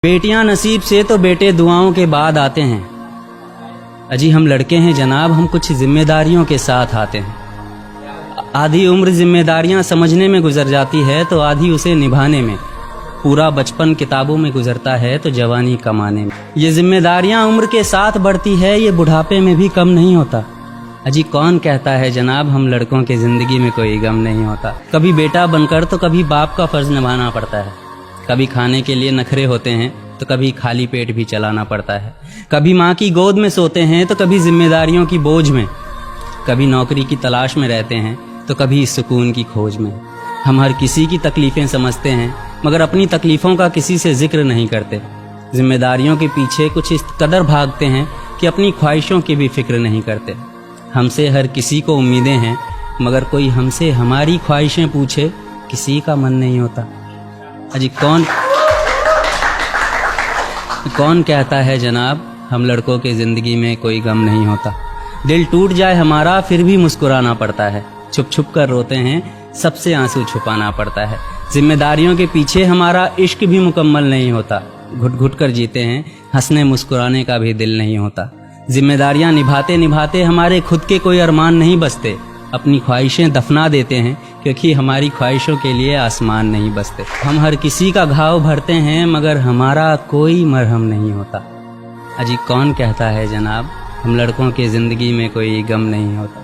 बेटियां नसीब से तो बेटे दुआओं के बाद आते हैं। अजी हम लड़के हैं जनाब, हम कुछ जिम्मेदारियों के साथ आते हैं। आधी उम्र जिम्मेदारियां समझने में गुजर जाती है तो आधी उसे निभाने में। पूरा बचपन किताबों में गुजरता है तो जवानी कमाने में। ये जिम्मेदारियां उम्र के साथ बढ़ती है, ये बुढ़ापे में भी कम नहीं होता। अजी कौन कहता है जनाब हम लड़कों के जिंदगी में कोई गम नहीं होता। कभी बेटा बनकर तो कभी बाप का फर्ज निभाना पड़ता है। कभी खाने के लिए नखरे होते हैं तो कभी खाली पेट भी चलाना पड़ता है। कभी माँ की गोद में सोते हैं तो कभी जिम्मेदारियों की बोझ में। कभी नौकरी की तलाश में रहते हैं तो कभी सुकून की खोज में। हम हर किसी की तकलीफ़ें समझते हैं मगर अपनी तकलीफ़ों का किसी से जिक्र नहीं करते। जिम्मेदारियों के पीछे कुछ इस कदर भागते हैं कि अपनी ख्वाहिशों की भी फिक्र नहीं करते। हमसे हर किसी को उम्मीदें हैं मगर कोई हमसे हमारी ख्वाहिशें पूछे किसी का मन नहीं होता। अजी कौन कहता है जनाब हम लड़कों के ज़िंदगी में कोई गम नहीं होता। दिल टूट जाए हमारा फिर भी मुस्कुराना पड़ता है। छुप छुप कर रोते हैं सबसे आंसू छुपाना पड़ता है। जिम्मेदारियों के पीछे हमारा इश्क भी मुकम्मल नहीं होता। घुट घुट कर जीते हैं, हंसने मुस्कुराने का भी दिल नहीं होता। जिम्मेदारियां निभाते निभाते हमारे खुद के कोई अरमान नहीं बसते। अपनी ख्वाहिशें दफना देते हैं क्योंकि हमारी ख्वाहिशों के लिए आसमान नहीं बसते। हम हर किसी का घाव भरते हैं मगर हमारा कोई मरहम नहीं होता। अजी कौन कहता है जनाब हम लड़कों की ज़िंदगी में कोई गम नहीं होता।